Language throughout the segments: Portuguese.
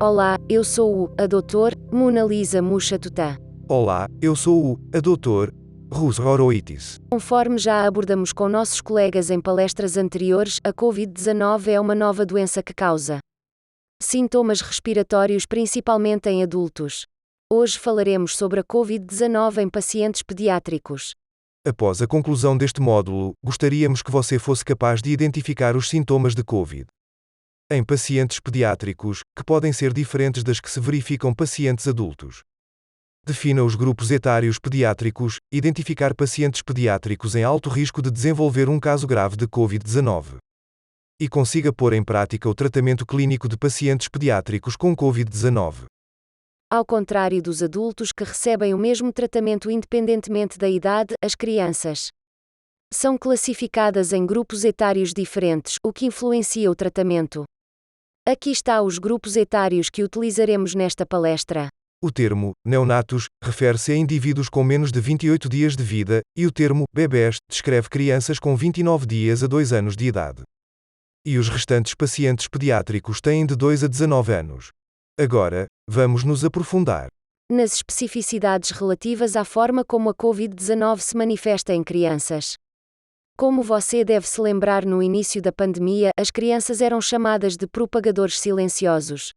Olá, eu sou a Dr. Mona Lisa Muxatutã. Olá, eu sou a Dr. Rus Roroitis. Conforme já abordamos com nossos colegas em palestras anteriores, a Covid-19 é uma nova doença que causa sintomas respiratórios principalmente em adultos. Hoje falaremos sobre a Covid-19 em pacientes pediátricos. Após a conclusão deste módulo, gostaríamos que você fosse capaz de identificar os sintomas de Covid em pacientes pediátricos, que podem ser diferentes das que se verificam pacientes adultos. Defina os grupos etários pediátricos, identificar pacientes pediátricos em alto risco de desenvolver um caso grave de Covid-19. E consiga pôr em prática o tratamento clínico de pacientes pediátricos com Covid-19. Ao contrário dos adultos que recebem o mesmo tratamento independentemente da idade, as crianças são classificadas em grupos etários diferentes, o que influencia o tratamento. Aqui está os grupos etários que utilizaremos nesta palestra. O termo neonatos refere-se a indivíduos com menos de 28 dias de vida, e o termo bebés descreve crianças com 29 dias a 2 anos de idade. E os restantes pacientes pediátricos têm de 2 a 19 anos. Agora, vamos nos aprofundar nas especificidades relativas à forma como a Covid-19 se manifesta em crianças. Como você deve se lembrar, no início da pandemia, as crianças eram chamadas de propagadores silenciosos.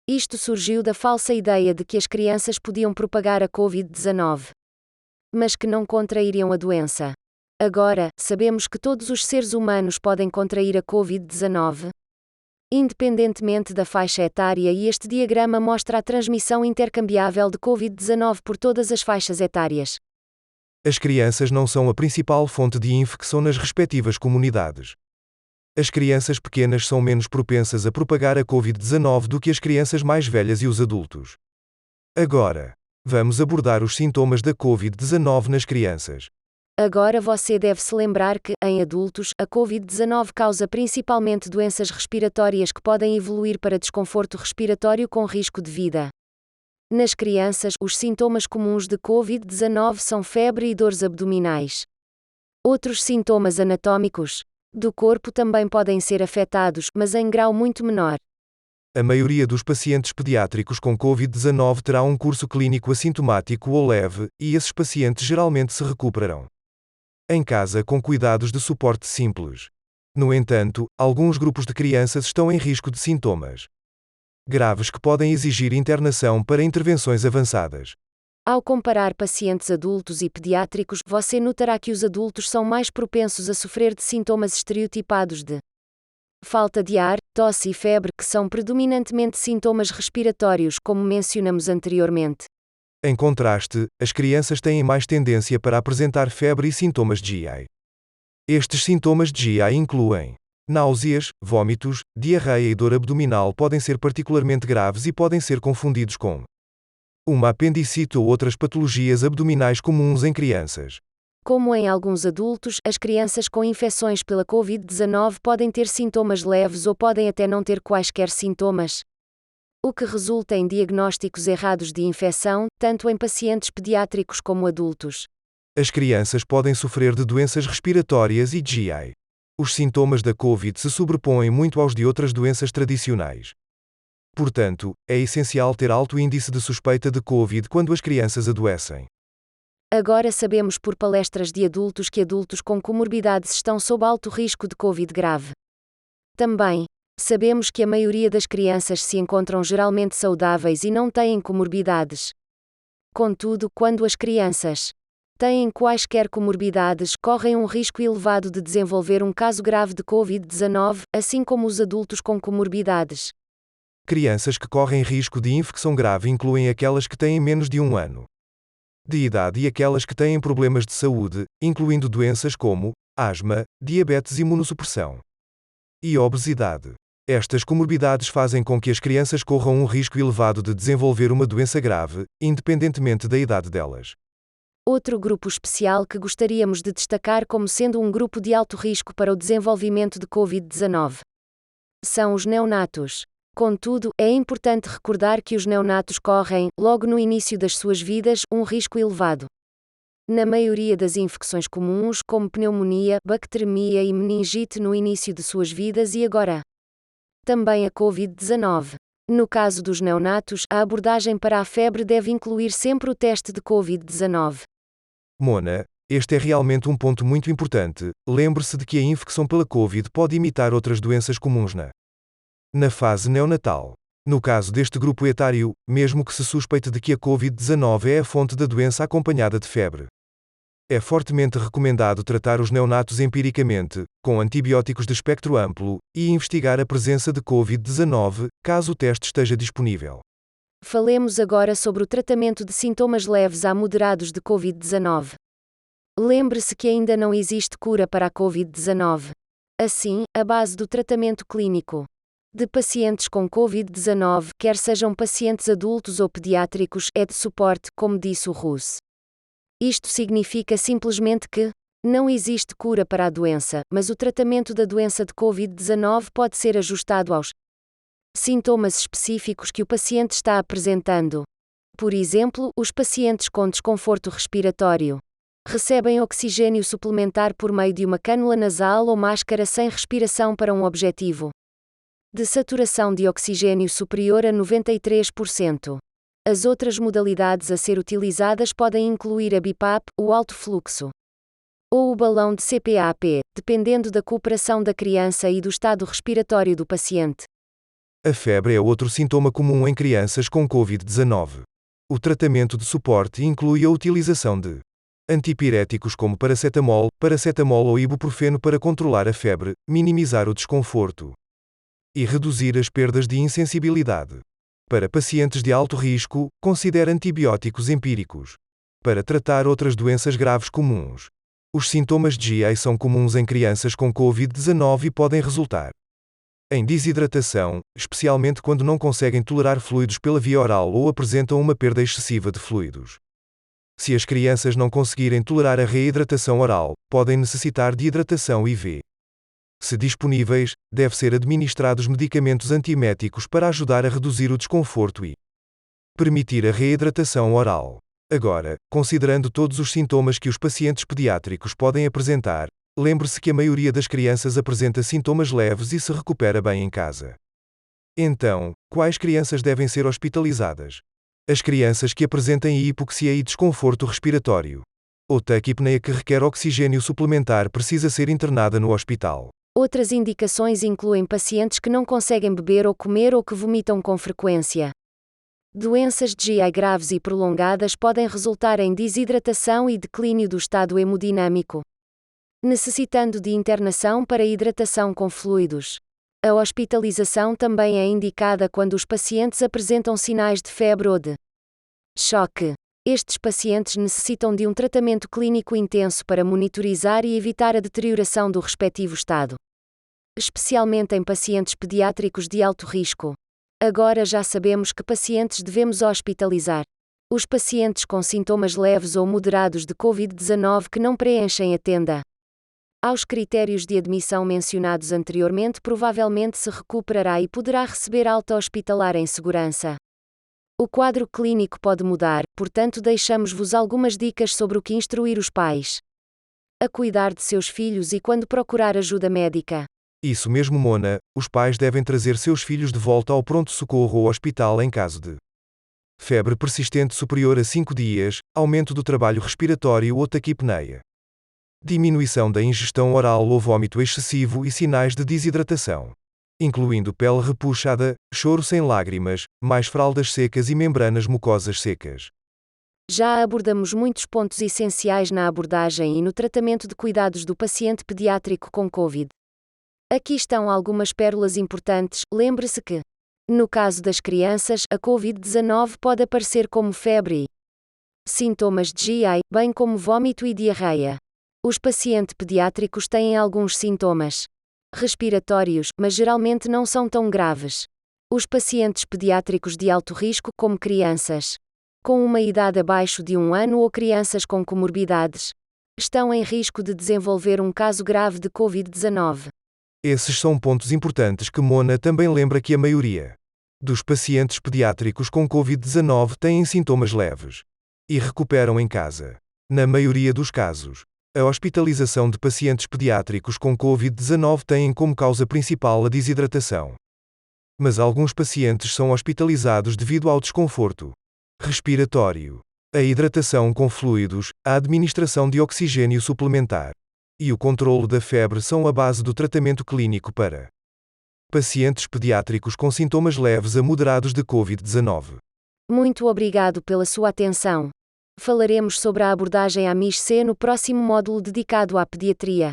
Isto surgiu da falsa ideia de que as crianças podiam propagar a Covid-19, mas que não contrairiam a doença. Agora, sabemos que todos os seres humanos podem contrair a Covid-19, independentemente da faixa etária, e este diagrama mostra a transmissão intercambiável de Covid-19 por todas as faixas etárias. As crianças não são a principal fonte de infecção nas respectivas comunidades. As crianças pequenas são menos propensas a propagar a Covid-19 do que as crianças mais velhas e os adultos. Agora, vamos abordar os sintomas da Covid-19 nas crianças. Agora você deve se lembrar que, em adultos, a Covid-19 causa principalmente doenças respiratórias que podem evoluir para desconforto respiratório com risco de vida. Nas crianças, os sintomas comuns de Covid-19 são febre e dores abdominais. Outros sintomas anatômicos do corpo também podem ser afetados, mas em grau muito menor. A maioria dos pacientes pediátricos com Covid-19 terá um curso clínico assintomático ou leve, e esses pacientes geralmente se recuperarão em casa com cuidados de suporte simples. No entanto, alguns grupos de crianças estão em risco de sintomas graves que podem exigir internação para intervenções avançadas. Ao comparar pacientes adultos e pediátricos, você notará que os adultos são mais propensos a sofrer de sintomas estereotipados de falta de ar, tosse e febre, que são predominantemente sintomas respiratórios, como mencionamos anteriormente. Em contraste, as crianças têm mais tendência para apresentar febre e sintomas GI. Estes sintomas GI incluem náuseas, vômitos, diarreia e dor abdominal. Podem ser particularmente graves e podem ser confundidos com uma apendicite ou outras patologias abdominais comuns em crianças. Como em alguns adultos, as crianças com infecções pela Covid-19 podem ter sintomas leves ou podem até não ter quaisquer sintomas, o que resulta em diagnósticos errados de infecção, tanto em pacientes pediátricos como adultos. As crianças podem sofrer de doenças respiratórias e GI. Os sintomas da Covid se sobrepõem muito aos de outras doenças tradicionais. Portanto, é essencial ter alto índice de suspeita de Covid quando as crianças adoecem. Agora sabemos por palestras de adultos que adultos com comorbidades estão sob alto risco de Covid grave. Também sabemos que a maioria das crianças se encontram geralmente saudáveis e não têm comorbidades. Contudo, quando as crianças têm quaisquer comorbidades, correm um risco elevado de desenvolver um caso grave de Covid-19, assim como os adultos com comorbidades. Crianças que correm risco de infecção grave incluem aquelas que têm menos de 1 ano de idade e aquelas que têm problemas de saúde, incluindo doenças como asma, diabetes, imunossupressão e obesidade. Estas comorbidades fazem com que as crianças corram um risco elevado de desenvolver uma doença grave, independentemente da idade delas. Outro grupo especial que gostaríamos de destacar como sendo um grupo de alto risco para o desenvolvimento de Covid-19 são os neonatos. Contudo, é importante recordar que os neonatos correm, logo no início das suas vidas, um risco elevado na maioria das infecções comuns, como pneumonia, bacteremia e meningite no início de suas vidas, e agora também a Covid-19. No caso dos neonatos, a abordagem para a febre deve incluir sempre o teste de Covid-19. Mona, este é realmente um ponto muito importante. Lembre-se de que a infecção pela Covid pode imitar outras doenças comuns na fase neonatal. No caso deste grupo etário, mesmo que se suspeite de que a Covid-19 é a fonte da doença acompanhada de febre, é fortemente recomendado tratar os neonatos empiricamente, com antibióticos de espectro amplo, e investigar a presença de Covid-19, caso o teste esteja disponível. Falemos agora sobre o tratamento de sintomas leves a moderados de Covid-19. Lembre-se que ainda não existe cura para a Covid-19. Assim, a base do tratamento clínico de pacientes com Covid-19, quer sejam pacientes adultos ou pediátricos, é de suporte, como disse o Rus. Isto significa simplesmente que não existe cura para a doença, mas o tratamento da doença de Covid-19 pode ser ajustado aos sintomas específicos que o paciente está apresentando. Por exemplo, os pacientes com desconforto respiratório recebem oxigênio suplementar por meio de uma cânula nasal ou máscara sem respiração para um objetivo de saturação de oxigênio superior a 93%. As outras modalidades a ser utilizadas podem incluir a BiPAP, o alto fluxo, ou o balão de CPAP, dependendo da cooperação da criança e do estado respiratório do paciente. A febre é outro sintoma comum em crianças com Covid-19. O tratamento de suporte inclui a utilização de antipiréticos como paracetamol ou ibuprofeno para controlar a febre, minimizar o desconforto e reduzir as perdas de insensibilidade. Para pacientes de alto risco, considere antibióticos empíricos. Para tratar outras doenças graves comuns, os sintomas de GI são comuns em crianças com Covid-19 e podem resultar em desidratação, especialmente quando não conseguem tolerar fluidos pela via oral ou apresentam uma perda excessiva de fluidos. Se as crianças não conseguirem tolerar a reidratação oral, podem necessitar de hidratação IV. Se disponíveis, deve ser administrados medicamentos antieméticos para ajudar a reduzir o desconforto e permitir a reidratação oral. Agora, considerando todos os sintomas que os pacientes pediátricos podem apresentar, lembre-se que a maioria das crianças apresenta sintomas leves e se recupera bem em casa. Então, quais crianças devem ser hospitalizadas? As crianças que apresentem hipoxia e desconforto respiratório, ou taquipneia que requer oxigênio suplementar precisa ser internada no hospital. Outras indicações incluem pacientes que não conseguem beber ou comer ou que vomitam com frequência. Doenças de GI graves e prolongadas podem resultar em desidratação e declínio do estado hemodinâmico, necessitando de internação para hidratação com fluidos. A hospitalização também é indicada quando os pacientes apresentam sinais de febre ou de choque. Estes pacientes necessitam de um tratamento clínico intenso para monitorizar e evitar a deterioração do respectivo estado, especialmente em pacientes pediátricos de alto risco. Agora já sabemos que pacientes devemos hospitalizar. Os pacientes com sintomas leves ou moderados de Covid-19 que não preenchem a tenda aos critérios de admissão mencionados anteriormente provavelmente se recuperará e poderá receber alta hospitalar em segurança. O quadro clínico pode mudar, portanto deixamos-vos algumas dicas sobre o que instruir os pais a cuidar de seus filhos e quando procurar ajuda médica. Isso mesmo, Mona, os pais devem trazer seus filhos de volta ao pronto-socorro ou hospital em caso de febre persistente superior a 5 dias, aumento do trabalho respiratório ou taquipneia, diminuição da ingestão oral ou vômito excessivo e sinais de desidratação, incluindo pele repuxada, choro sem lágrimas, mais fraldas secas e membranas mucosas secas. Já abordamos muitos pontos essenciais na abordagem e no tratamento de cuidados do paciente pediátrico com Covid. Aqui estão algumas pérolas importantes. Lembre-se que, no caso das crianças, a Covid-19 pode aparecer como febre e sintomas de GI, bem como vômito e diarreia. Os pacientes pediátricos têm alguns sintomas respiratórios, mas geralmente não são tão graves. Os pacientes pediátricos de alto risco, como crianças com uma idade abaixo de 1 ano ou crianças com comorbidades, estão em risco de desenvolver um caso grave de Covid-19. Esses são pontos importantes que Mona também lembra que a maioria dos pacientes pediátricos com Covid-19 têm sintomas leves e recuperam em casa. Na maioria dos casos, a hospitalização de pacientes pediátricos com Covid-19 tem como causa principal a desidratação. Mas alguns pacientes são hospitalizados devido ao desconforto respiratório, a hidratação com fluidos, a administração de oxigênio suplementar e o controlo da febre são a base do tratamento clínico para pacientes pediátricos com sintomas leves a moderados de Covid-19. Muito obrigado pela sua atenção. Falaremos sobre a abordagem AMIS-C no próximo módulo dedicado à pediatria.